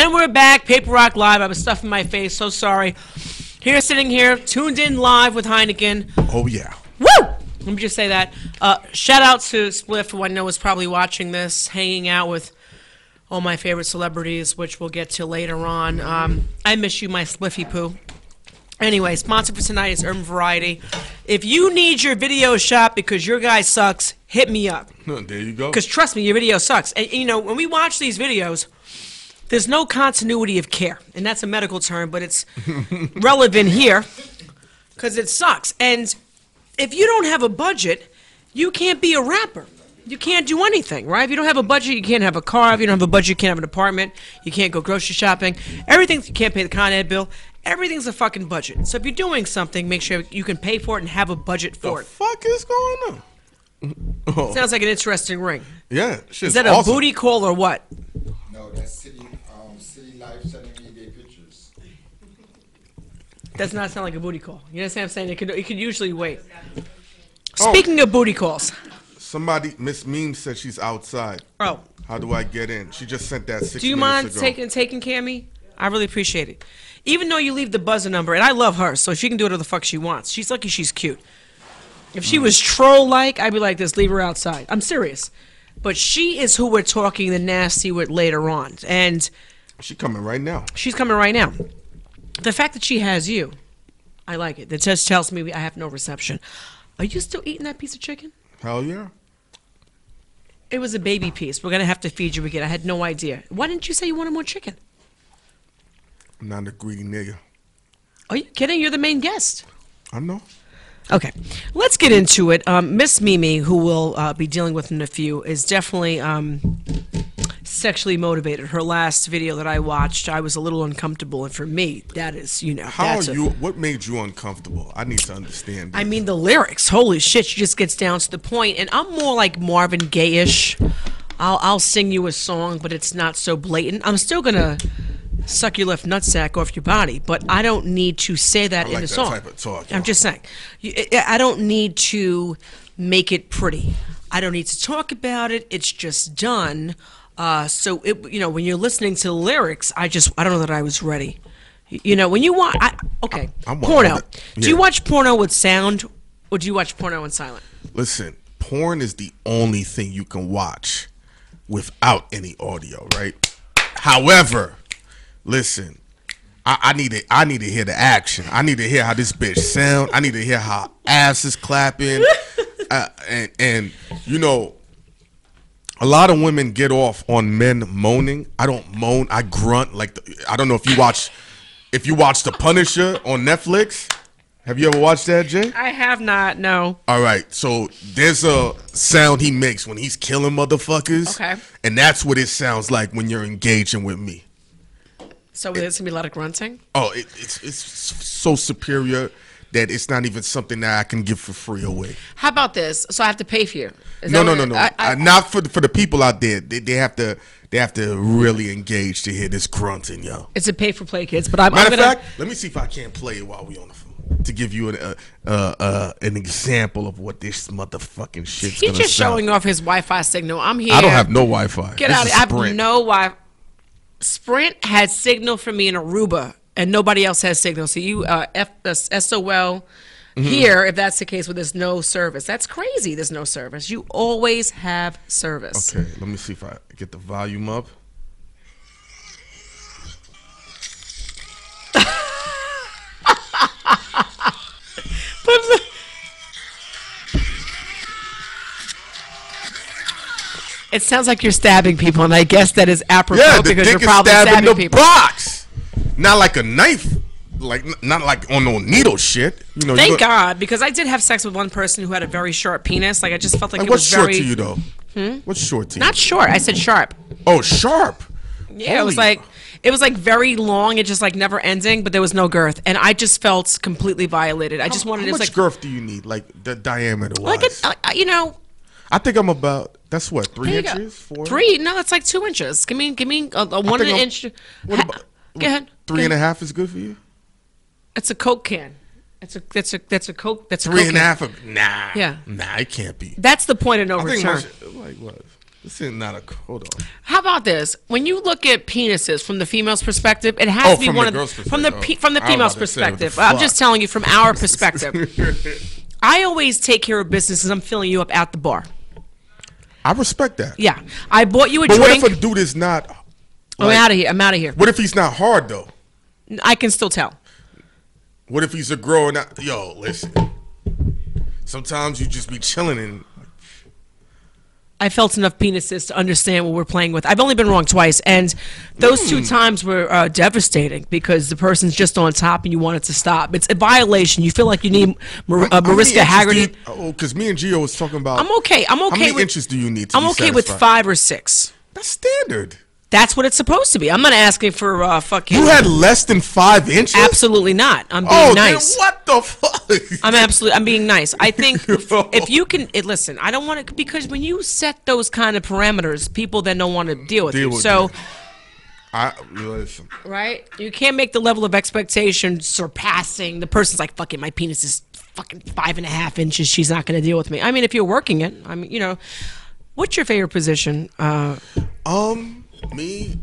And we're back, Paperrock Live. I was stuffing my face, so sorry. Here, sitting here, tuned in live with Hynaken. Oh, yeah. Woo! Let me just say that. Shout out to Spliff, who I know is probably watching this, hanging out with all my favorite celebrities, which we'll get to later on. I miss you, my Spliffy poo. Anyway, sponsor for tonight is Urban Variety. If you need your video shot because your guy sucks, hit me up. There you go. Because trust me, your video sucks. And, you know, when we watch these videos, there's no continuity of care. And that's a medical term, but it's relevant here because it sucks. And if you don't have a budget, you can't be a rapper. You can't do anything, right? If you don't have a budget, you can't have a car. If you don't have a budget, you can't have an apartment. You can't go grocery shopping. Everything, you can't pay the Con Ed bill. Everything's a fucking budget. So if you're doing something, make sure you can pay for it and have a budget for it. What the fuck is going on? Oh. Sounds like an interesting ring. Yeah, is that a booty call or what? No, that's City Life sending me their pictures. Does not sound like a booty call. You know what I'm saying? It could usually wait. Speaking of booty calls. Somebody, Miss Meme said she's outside. Oh. How do I get in? She just sent that 6 minutes ago. Do you mind taking Cammy? I really appreciate it. Even though you leave the buzzer number, and I love her, so she can do whatever the fuck she wants. She's lucky she's cute. If she was troll-like, I'd be like this, leave her outside. I'm serious. But she is who we're talking the nasty with later on. And she's coming right now. She's coming right now. The fact that she has you, I like it. That just tells me I have no reception. Are you still eating that piece of chicken? Hell yeah. It was a baby piece. We're going to have to feed you again. I had no idea. Why didn't you say you wanted more chicken? I'm not a greedy nigga. Are you kidding? You're the main guest. I know. Okay, let's get into it. Miss Mimi, who we'll be dealing with in a few, is definitely sexually motivated. Her last video that I watched, I was a little uncomfortable, and for me, that is, you know. How are you? What made you uncomfortable? I need to understand this. I mean, the lyrics. Holy shit, she just gets down to the point, and I'm more like Marvin Gaye-ish. I'll sing you a song, but it's not so blatant. I'm still gonna suck your left nutsack off your body, but I don't need to say that in a song. Type of talk, I'm just saying, I don't need to make it pretty. I don't need to talk about it. It's just done. So you know, when you're listening to the lyrics, I don't know that I was ready. You know, when you watch, porno. Yeah. Do you watch porno with sound, or do you watch porno in silent? Listen, porn is the only thing you can watch without any audio, right? However, listen, I need to hear the action. I need to hear how this bitch sound. I need to hear how ass is clapping. And you know, a lot of women get off on men moaning. I don't moan. I grunt. I don't know if you watch The Punisher on Netflix. Have you ever watched that, Jay? I have not. No. All right. So there's a sound he makes when he's killing motherfuckers. Okay. And that's what it sounds like when you're engaging with me. So there's gonna be a lot of grunting. Oh, it's so superior that it's not even something that I can give for free away. How about this? So I have to pay for you? No. Not for the people out there. They have to really engage to hear this grunting, yo. It's a pay for play, kids. But Matter of fact, let me see if I can't play it while we on the phone to give you an example of what this motherfucking shit's gonna sound. He's just showing off his Wi-Fi signal. I'm here. I don't have no Wi-Fi. Get out of here. I have no Wi-Fi. Sprint has signal for me in Aruba, and nobody else has signal. So you SOL here, if that's the case, where there's no service. That's crazy. There's no service. You always have service. Okay, let me see if I get the volume up. It sounds like you're stabbing people, and I guess that is apropos because you're probably stabbing the people. Box, not like a knife, not like on no needle shit. You know. Thank God, because I did have sex with one person who had a very sharp penis. Like I just felt like it was short very. to you though? What's short to you? Not short. I said sharp. Oh, sharp. Yeah, it was like very long. It just like never ending, but there was no girth, and I just felt completely violated. I just wanted how to. much girth do you need, like the diameter Like wise? you know. I think I'm about. That's what 3 inches. 4. 3? No, that's like 2 inches. Give me a 1 inch. What about, go ahead. 3.5 is good for you. It's a Coke can. That's a Coke. That's a 3.5. Nah. Yeah. Nah, it can't be. That's the point of no return. Like what? This is not a. Hold on. How about this? When you look at penises from the female's perspective, it has to be from one the of the girl's from the perspective. from the I was female's about to say, what the perspective. I'm just fuck? telling you from our perspective. I always take care of business because I'm filling you up at the bar. I respect that. Yeah, I bought you a But drink. what if a dude is not? I'm out of here. I'm out of here. What if he's not hard though? I can still tell. What if he's a girl and not? Yo, listen. Sometimes you just be chilling and. I felt enough penises to understand what we're playing with. I've only been wrong twice, and those 2 times were devastating because the person's just on top and you want it to stop. It's a violation. You feel like you need Mariska Hargitay. Oh, because me and Gio was talking about. I'm okay. I'm okay. How many with, inches do you need to I'm be okay with satisfied? 5 or 6. That's standard. That's what it's supposed to be. I'm not asking for fucking. You had less than 5 inches? Absolutely not. I'm being nice. Then what the fuck? I'm being nice. I think if you can listen, I don't want to, because when you set those kind of parameters, people then don't want to deal with you. So, listen. right? You can't make the level of expectation surpassing the person's like, fucking, my penis is fucking 5.5 inches. She's not going to deal with me. I mean, if you're working it, I mean, what's your favorite position? Me,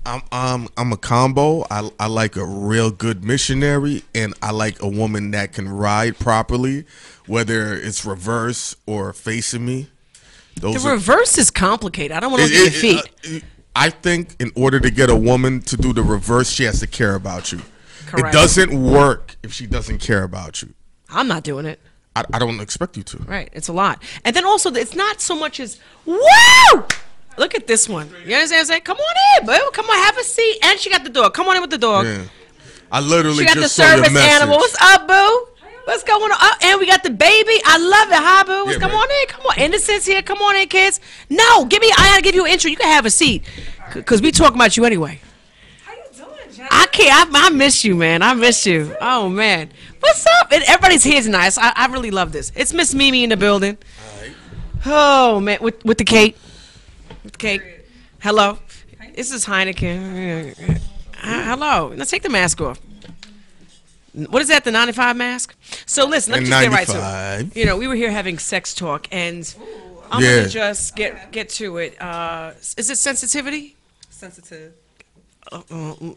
I'm a combo. I like a real good missionary, and I like a woman that can ride properly, whether it's reverse or facing me. The reverse is complicated. I don't want to look at your feet. I think in order to get a woman to do the reverse, she has to care about you. Correct. It doesn't work if she doesn't care about you. I'm not doing it. I don't expect you to. Right. It's a lot. And then also, it's not so much as, woo! Look at this one. You understand what I'm saying? Come on in, boo. Come on, have a seat. And she got the dog. Come on in with the dog. Yeah. I literally She got the just saw your service message. animal. What's up, boo? What's going on? Oh, and we got the baby. I love it. Hi, boo. Yeah, Come man. on in. Come on. Innocence here. Come on in, kids. No, I gotta give you an intro. You can have a seat. Because we talking about you anyway. How you doing, Jenna? I can't. I miss you, man. I miss you. Oh, man. What's up? And everybody's here tonight. So I really love this. It's Miss Mimi in the building. Oh, man. With the cake. With the cake. Hello. This is Hynaken. Hello. Let's take the mask off. What is that, the 95 mask? So listen, let's just get right to it. We were here having sex talk, and I'm going to just get to it. Is it sensitivity? Sensitive.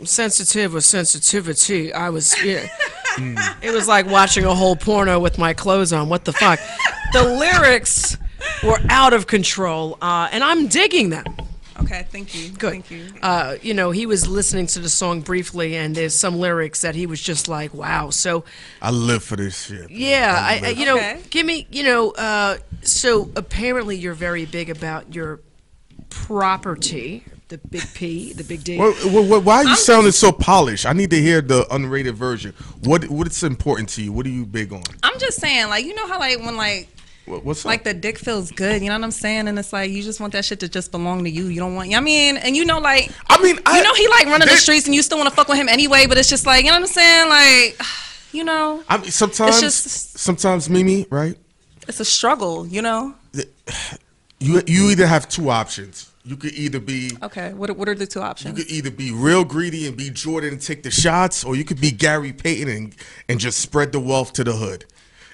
Sensitive or sensitivity. I was, It was like watching a whole porno with my clothes on. What the fuck? The lyrics were out of control, and I'm digging them. Okay, thank you. Good. Thank you. He was listening to the song briefly, and there's some lyrics that he was just like, wow. So I live for this shit. yeah, Okay. give me, so apparently you're very big about your property, the big P, the big D. Why are you sounding so polished? I need to hear the unrated version. What's important to you? What are you big on? I'm just saying, like, you know how, like, when, like, What's like up? the dick feels good, you know what I'm saying? And it's like, you just want that shit to just belong to you. You don't want, I mean, and he like running the streets and you still want to fuck with him anyway, but it's just like, you know what I'm saying? Like, I mean, sometimes, it's just, sometimes Mimi, right? it's a struggle, You either have 2 options. You could either be Okay, what are the 2 options? You could either be real greedy and be Jordan and take the shots, or you could be Gary Payton and just spread the wealth to the hood.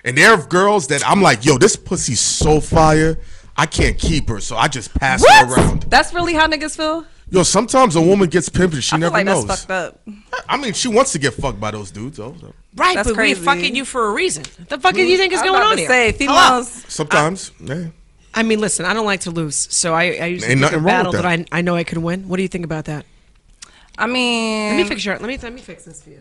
And there are girls that I'm like, yo, this pussy's so fire, I can't keep her, so I just pass her around. That's really how niggas feel? Yo, sometimes a woman gets pimped and she I feel never like knows. that's fucked up. I mean, she wants to get fucked by those dudes, though. So. Right, That's but crazy. we're fucking you for a reason. What the fuck do you think is I was going about on to here? say, Hello? females. Sometimes, yeah. I mean, listen, I don't like to lose, so I usually Ain't pick a nothing wrong battle with that that. I know I can win. What do you think about that? I mean, Let me fix this for you.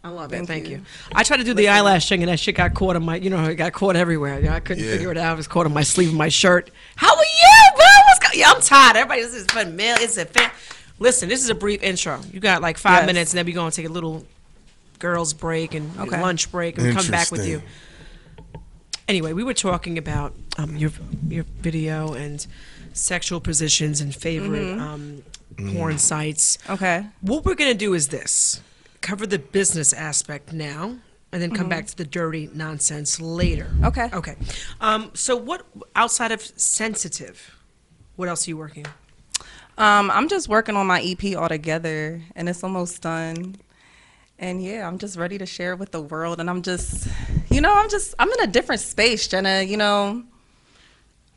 I love it. Thank you. you. I tried to do the eyelash thing, and that shit got caught on my. It got caught everywhere. I couldn't figure it out. It was caught on my sleeve of my shirt. How are you, bro? I'm tired. Everybody, this is fun. Mail. It's a fan. Listen, this is a brief intro. You got like 5 Yes. minutes, and then we're gonna take a little girls' break and Okay. lunch break, and come back with you. Interesting. Anyway, we were talking about your video and sexual positions and favorite porn sites. okay. What we're going to do is this. Cover the business aspect now, and then come back to the dirty nonsense later. Okay. Okay. So what, outside of sensitive, what else are you working on? I'm just working on my EP altogether, and it's almost done. And yeah, I'm just ready to share it with the world. And I'm just, I'm in a different space, Jenna.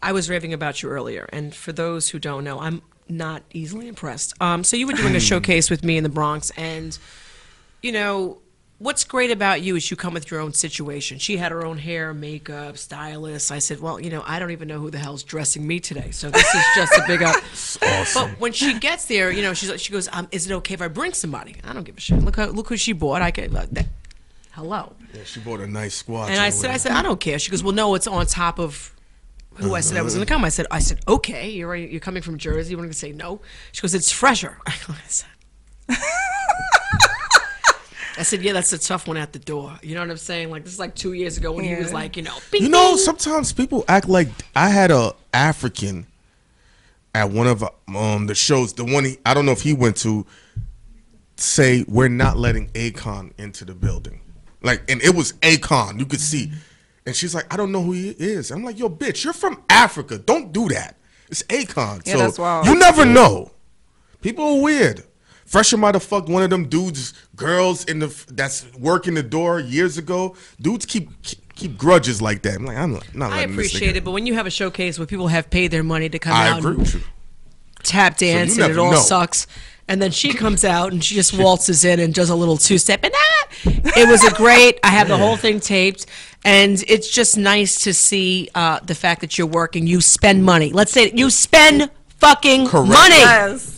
I was raving about you earlier, and for those who don't know, I'm not easily impressed. So you were doing a showcase with me in the Bronx, and you know what's great about you is you come with your own situation. She had her own hair, makeup, stylist. I said, well, you know, I don't even know who the hell's dressing me today, so this is just a big up. Awesome. But when she gets there, you know, she goes, is it okay if I bring somebody? I don't give a shit. Look who she bought. I can. Hello. Yeah, she bought a nice squad. And I said, I don't care. She goes, well, no, it's on top of who I said I was going to come. I said, okay, you're coming from Jersey. You're going to say no? She goes, it's fresher. I said, yeah, that's a tough one at the door. You know what I'm saying? Like, this is like 2 years ago when he was like, you know, bing, you know, bing. sometimes people act like I had a African at one of the shows, the one I don't know if he went to, say we're not letting Akon into the building. Like, and it was Akon, you could see. And she's like, I don't know who he is. I'm like, yo, bitch, you're from Africa. Don't do that. It's Akon. Yeah, so that's wild. You never know. People are weird. Fresher might have fucked one of them dudes, girls that's working the door years ago. Dudes keep grudges like that. I'm like, I'm not. I appreciate it, but when you have a showcase where people have paid their money to come I out agree and with you. tap dance So you and it never all know. sucks, and then she comes out and she just waltzes in and does a little two-step, and it was a great. I have the whole thing taped, and it's just nice to see the fact that you're working. You spend money. Let's say you spend fucking Correct. money. Yes.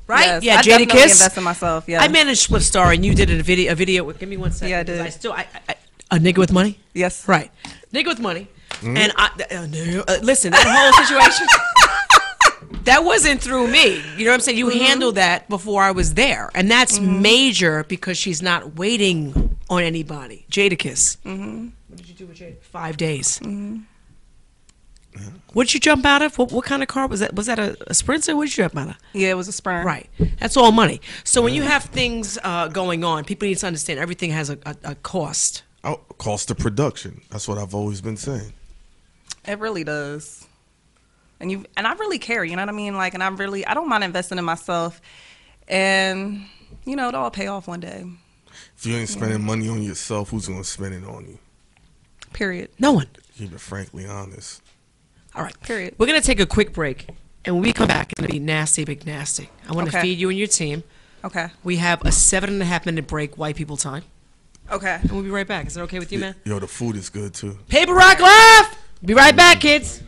Right? Yes. Yeah, I Jada definitely Kiss. invest in myself. Yeah. I managed Split Star, and you did a video. Give me 1 second. Yeah, I did. A nigga with money. Yes. Right. Nigga with money. And listen, that whole situation, that wasn't through me. You know what I'm saying? You handled that before I was there. And that's major because she's not waiting on anybody. Jada Kiss. What did you do with Jada? 5 days. What did you jump out of? What kind of car was that? Was that a Sprinter? What did you jump out of? Yeah, it was a Sprint. Right. That's all money. So when you have things going on, people need to understand everything has a cost. Oh, cost of production. That's what I've always been saying. It really does. And I really care, you know what I mean? Like, and I don't mind investing in myself, and you know, it'll all pay off one day. If you ain't spending money on yourself, who's gonna spend it on you? Period. No one. Keep it frankly honest. All right. Period. We're going to take a quick break. And when we come back, it's going to be nasty, big nasty. I want to Okay. feed you and your team. Okay. We have a 7.5 minute break, white people time. Okay. And we'll be right back. Is that okay with you, man? Yo, the food is good too. Paperrock Live! Be right back, kids.